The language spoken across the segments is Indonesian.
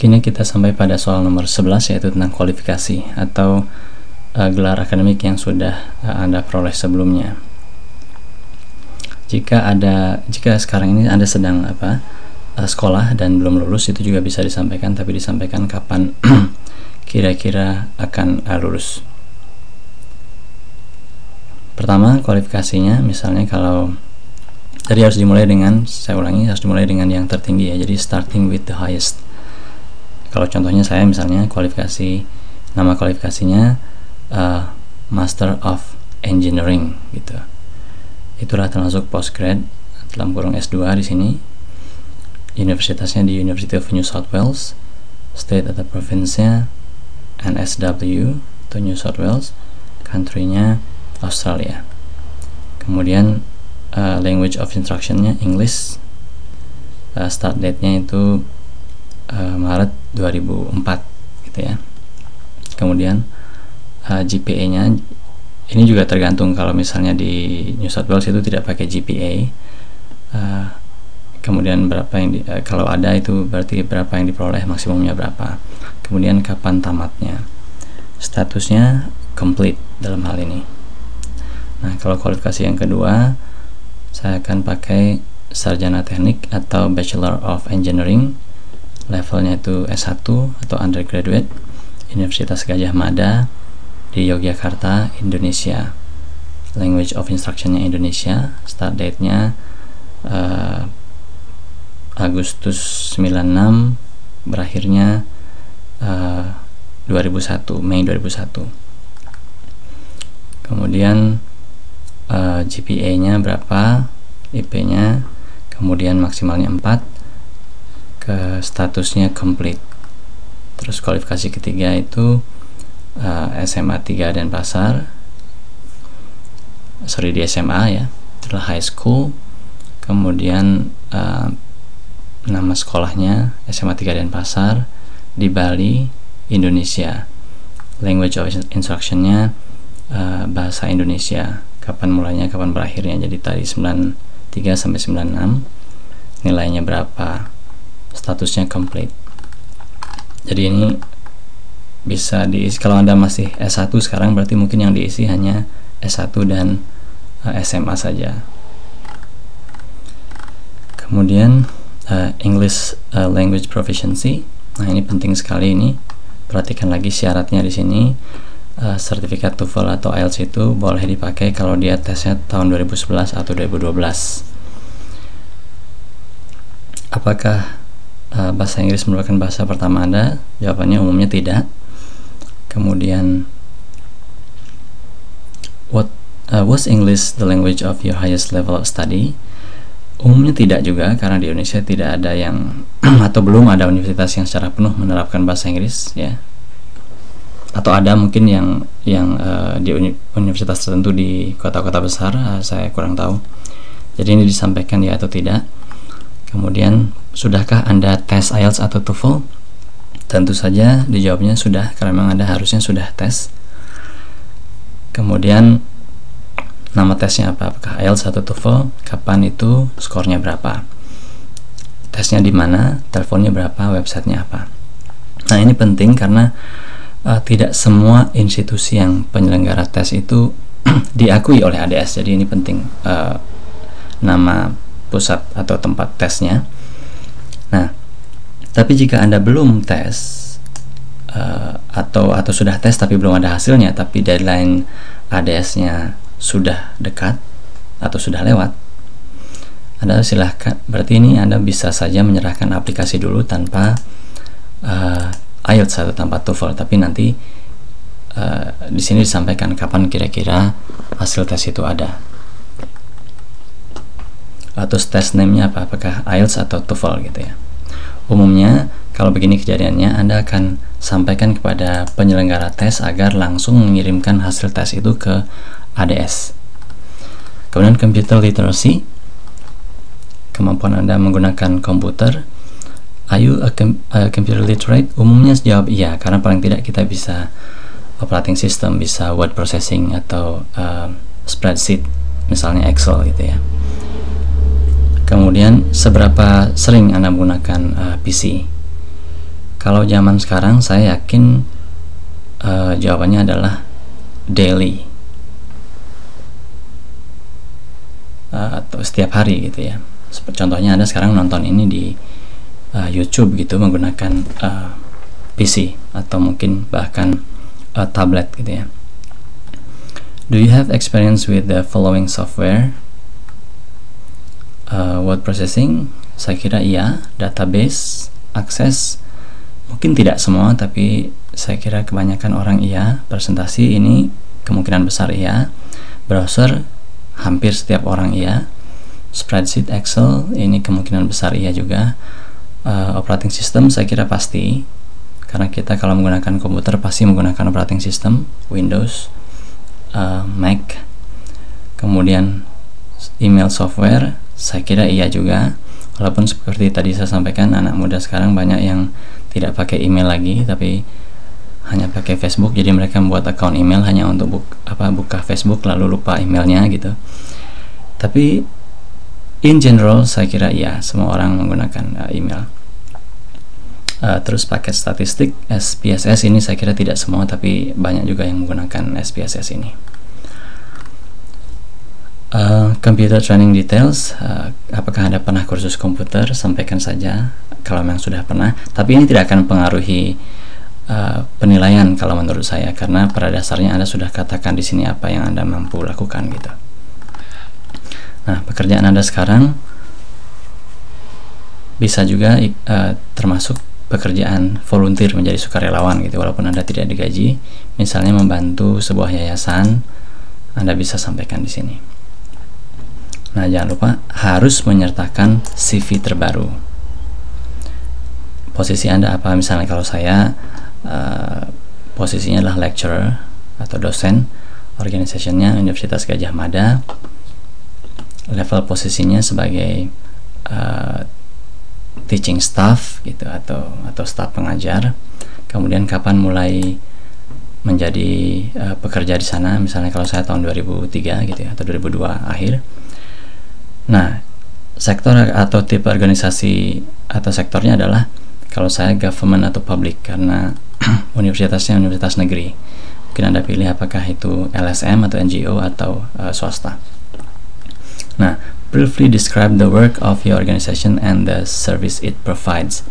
Kini kita sampai pada soal nomor 11, yaitu tentang kualifikasi atau gelar akademik yang sudah Anda peroleh sebelumnya. Jika sekarang ini Anda sedang sekolah dan belum lulus, itu juga bisa disampaikan, tapi disampaikan kapan kira-kira akan lulus. Pertama, kualifikasinya, misalnya jadi harus dimulai dengan, harus dimulai dengan yang tertinggi ya, jadi starting with the highest. Kalau contohnya saya misalnya nama kualifikasinya Master of Engineering gitu. Itulah termasuk postgrad dalam kurung S2 di sini. Universitasnya di University of New South Wales, state atau provinsinya NSW atau New South Wales, country-nya Australia. Kemudian language of instruction-nya English. Start date-nya itu Maret 2004 gitu ya. Kemudian GPA-nya ini juga tergantung, kalau misalnya di New South Wales itu tidak pakai GPA. Kemudian berapa yang kalau ada itu berarti berapa yang diperoleh, maksimumnya berapa. Kemudian kapan tamatnya. Statusnya complete dalam hal ini. Nah, kalau kualifikasi yang kedua, saya akan pakai sarjana teknik atau Bachelor of Engineering. Levelnya itu S1 atau undergraduate, Universitas Gadjah Mada di Yogyakarta, Indonesia. Language of instruction-nya Indonesia. Start date-nya Agustus 96, berakhirnya 2001, Mei 2001. Kemudian GPA-nya berapa, IP-nya, kemudian maksimalnya 4, ke statusnya complete. Terus kualifikasi ketiga itu SMA 3 Denpasar, di SMA ya, itulah high school. Kemudian nama sekolahnya SMA 3 Denpasar di Bali, Indonesia. Language of instruction-nya bahasa Indonesia. Kapan mulainya, kapan berakhirnya. Jadi tadi 93 sampai 96. Nilainya berapa? Statusnya complete. Jadi ini bisa diisi, kalau Anda masih S1 sekarang, berarti mungkin yang diisi hanya S1 dan SMA saja. Kemudian English language proficiency. Nah, ini penting sekali ini. Perhatikan lagi syaratnya di sini. Sertifikat TOEFL atau IELTS itu boleh dipakai kalau dia tesnya tahun 2011 atau 2012. Apakah bahasa Inggris merupakan bahasa pertama Anda? Jawabannya umumnya tidak. Kemudian was English the language of your highest level of study? Umumnya tidak juga, karena di Indonesia tidak ada yang atau belum ada universitas yang secara penuh menerapkan bahasa Inggris ya. Atau ada mungkin yang di universitas tertentu di kota-kota besar, saya kurang tahu. Jadi ini disampaikan ya atau tidak. Kemudian, sudahkah Anda tes IELTS atau TOEFL? Tentu saja dijawabnya sudah, karena memang Anda harusnya sudah tes. Kemudian nama tesnya apa? Apakah IELTS atau TOEFL? Kapan itu? Skornya berapa? Tesnya di mana? Teleponnya berapa? Websitenya apa? Nah, ini penting karena tidak semua institusi yang penyelenggara tes itu diakui oleh ADS. Jadi ini penting, nama pusat atau tempat tesnya. Nah, tapi jika Anda belum tes atau sudah tes tapi belum ada hasilnya, tapi deadline ADS-nya sudah dekat atau sudah lewat, Anda silahkan, berarti ini Anda bisa saja menyerahkan aplikasi dulu tanpa IELTS atau tanpa TOEFL, tapi nanti di sini disampaikan kapan kira-kira hasil tes itu ada. Atau tes name-nya apa? Apakah IELTS atau TOEFL gitu ya. Umumnya kalau begini kejadiannya, Anda akan sampaikan kepada penyelenggara tes agar langsung mengirimkan hasil tes itu ke ADS. Kemudian computer literacy, kemampuan Anda menggunakan komputer. Are you a computer literate? Umumnya jawab iya, karena paling tidak kita bisa operating system, bisa word processing atau spreadsheet, misalnya Excel gitu ya. Kemudian seberapa sering Anda menggunakan PC? Kalau zaman sekarang saya yakin jawabannya adalah daily, atau setiap hari gitu ya. Contohnya Anda sekarang nonton ini di YouTube gitu menggunakan PC atau mungkin bahkan tablet gitu ya. Do you have experience with the following software? Word processing, saya kira iya. Database, access, mungkin tidak semua, tapi saya kira kebanyakan orang iya. Presentasi ini kemungkinan besar iya. Browser, hampir setiap orang iya. Spreadsheet, Excel, ini kemungkinan besar iya juga. Operating system saya kira pasti, karena kita kalau menggunakan komputer pasti menggunakan operating system Windows, Mac. Kemudian email software saya kira iya juga, walaupun seperti tadi saya sampaikan anak muda sekarang banyak yang tidak pakai email lagi tapi hanya pakai Facebook, jadi mereka membuat account email hanya untuk buka Facebook lalu lupa emailnya gitu. Tapi in general saya kira iya, semua orang menggunakan email. Terus paket statistik SPSS ini saya kira tidak semua, tapi banyak juga yang menggunakan SPSS ini. Computer training details, apakah Anda pernah kursus komputer? Sampaikan saja kalau memang sudah pernah, tapi ini tidak akan mempengaruhi penilaian kalau menurut saya, karena pada dasarnya Anda sudah katakan di sini apa yang Anda mampu lakukan gitu. Nah, pekerjaan Anda sekarang bisa juga termasuk pekerjaan volunteer, menjadi sukarelawan gitu, walaupun Anda tidak digaji. Misalnya membantu sebuah yayasan, Anda bisa sampaikan di sini. Nah, jangan lupa harus menyertakan CV terbaru. Posisi Anda apa? Misalnya kalau saya posisinya adalah lecturer atau dosen, organisationnya Universitas Gadjah Mada, level posisinya sebagai teaching staff gitu, atau staff pengajar. Kemudian kapan mulai menjadi pekerja di sana, misalnya kalau saya tahun 2003 gitu ya, atau 2002 akhir. Nah, sektor atau tipe organisasi atau sektornya adalah kalau saya government atau public, karena universitasnya universitas negeri. Mungkin Anda pilih apakah itu LSM atau NGO atau swasta. Nah, briefly describe the work of your organization and the service it provides.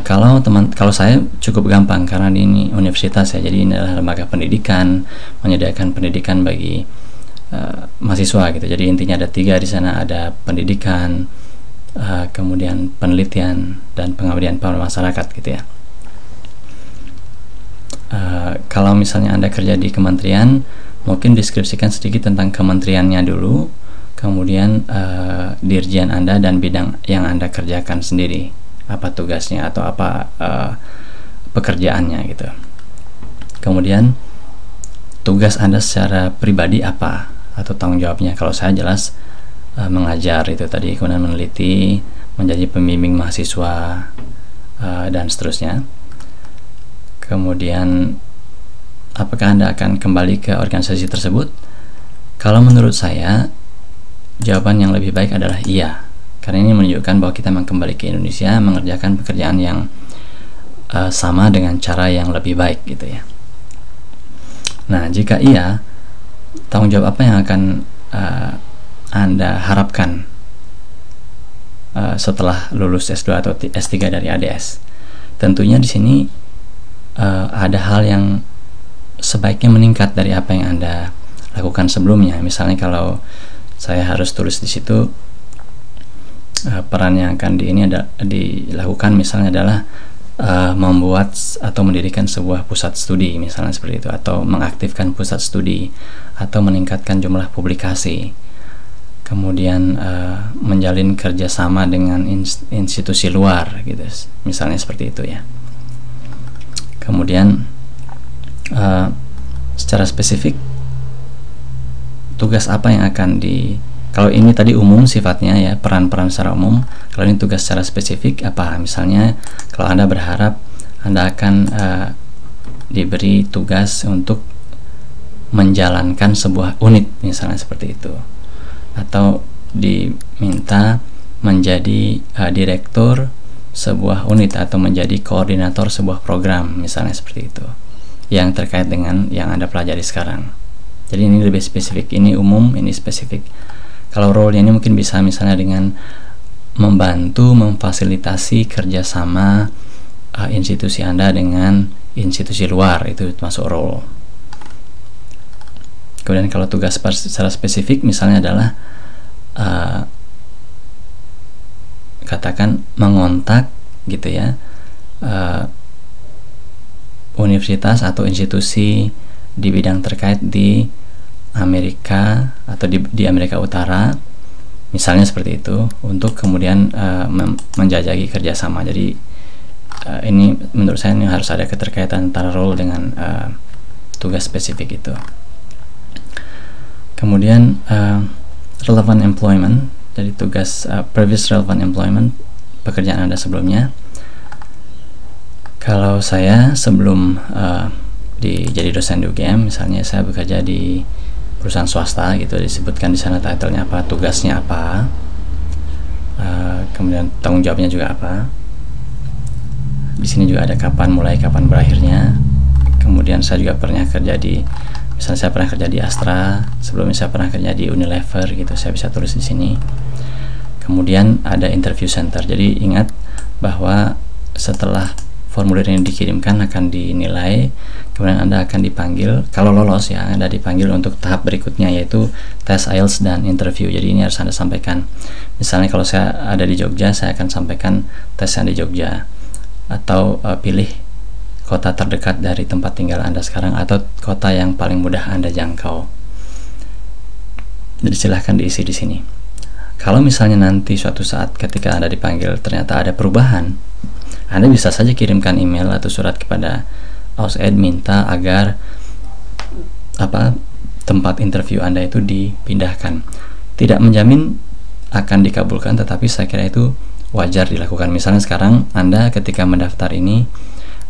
Kalau saya cukup gampang karena ini universitas ya, jadi ini adalah lembaga pendidikan, menyediakan pendidikan bagi mahasiswa gitu. Jadi intinya ada 3 di sana, ada pendidikan, kemudian penelitian dan pengabdian pada masyarakat gitu ya. Kalau misalnya Anda kerja di kementerian, mungkin deskripsikan sedikit tentang kementeriannya dulu, kemudian dirjen Anda dan bidang yang Anda kerjakan sendiri, apa tugasnya atau apa pekerjaannya gitu. Kemudian tugas Anda secara pribadi apa atau tanggung jawabnya. Kalau saya jelas mengajar itu tadi, kemudian meneliti, menjadi pembimbing mahasiswa, dan seterusnya. Kemudian apakah Anda akan kembali ke organisasi tersebut? Kalau menurut saya jawaban yang lebih baik adalah iya, karena ini menunjukkan bahwa kita memang kembali ke Indonesia mengerjakan pekerjaan yang sama dengan cara yang lebih baik gitu ya. Nah, jika iya, tanggung jawab apa yang akan Anda harapkan setelah lulus S2 atau S3 dari ADS? Tentunya di sini ada hal yang sebaiknya meningkat dari apa yang Anda lakukan sebelumnya. Misalnya kalau saya harus tulis di situ peran yang akan dilakukan misalnya adalah membuat atau mendirikan sebuah pusat studi, misalnya seperti itu, atau mengaktifkan pusat studi, atau meningkatkan jumlah publikasi, kemudian menjalin kerjasama dengan institusi luar gitu, misalnya seperti itu ya. Kemudian secara spesifik tugas apa yang akan kalau ini tadi umum sifatnya ya, peran-peran secara umum. Kalau ini tugas secara spesifik apa? Misalnya kalau Anda berharap Anda akan diberi tugas untuk menjalankan sebuah unit, misalnya seperti itu, atau diminta menjadi direktur sebuah unit atau menjadi koordinator sebuah program, misalnya seperti itu, yang terkait dengan yang Anda pelajari sekarang. Jadi ini lebih spesifik, ini umum, ini spesifik. Kalau role-nya ini mungkin bisa misalnya dengan membantu memfasilitasi kerjasama institusi Anda dengan institusi luar, itu masuk role. Kemudian kalau tugas secara spesifik misalnya adalah katakan mengontak gitu ya, universitas atau institusi di bidang terkait di Amerika atau di Amerika Utara, misalnya seperti itu, untuk kemudian menjajaki kerjasama. Jadi ini menurut saya ini harus ada keterkaitan antara role dengan tugas spesifik itu. Kemudian relevant employment, jadi tugas previous relevant employment, pekerjaan Anda sebelumnya. Kalau saya sebelum jadi dosen di UGM, misalnya saya bekerja di perusahaan swasta gitu, disebutkan di sana title-nya apa, tugasnya apa, kemudian tanggung jawabnya juga apa. Di sini juga ada kapan mulai, kapan berakhirnya. Kemudian saya juga pernah kerja di, misalnya saya pernah kerja di Astra, sebelumnya saya pernah kerja di Unilever gitu, saya bisa tulis di sini. Kemudian ada interview center. Jadi ingat bahwa setelah formulir ini dikirimkan akan dinilai, kemudian Anda akan dipanggil, kalau lolos ya, Anda dipanggil untuk tahap berikutnya, yaitu tes IELTS dan interview. Jadi ini harus Anda sampaikan. Misalnya kalau saya ada di Jogja, saya akan sampaikan tes yang di Jogja, atau pilih kota terdekat dari tempat tinggal Anda sekarang, atau kota yang paling mudah Anda jangkau. Jadi silahkan diisi di sini. Kalau misalnya nanti suatu saat ketika Anda dipanggil ternyata ada perubahan, Anda bisa saja kirimkan email atau surat kepada AusEd minta agar tempat interview Anda itu dipindahkan. Tidak menjamin akan dikabulkan, tetapi saya kira itu wajar dilakukan. Misalnya sekarang Anda ketika mendaftar ini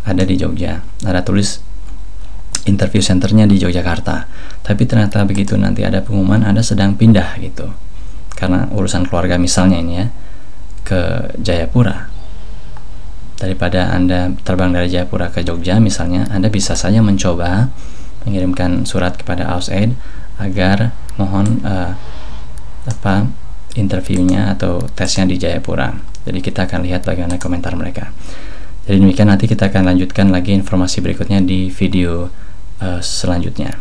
ada di Jogja, Anda tulis interview centernya di Yogyakarta, tapi ternyata begitu nanti ada pengumuman Anda sedang pindah gitu, karena urusan keluarga misalnya ini ya, ke Jayapura. Daripada Anda terbang dari Jayapura ke Jogja misalnya, Anda bisa saja mencoba mengirimkan surat kepada AusEd agar mohon interviewnya atau tesnya di Jayapura. Jadi kita akan lihat bagaimana komentar mereka. Jadi demikian, nanti kita akan lanjutkan lagi informasi berikutnya di video selanjutnya.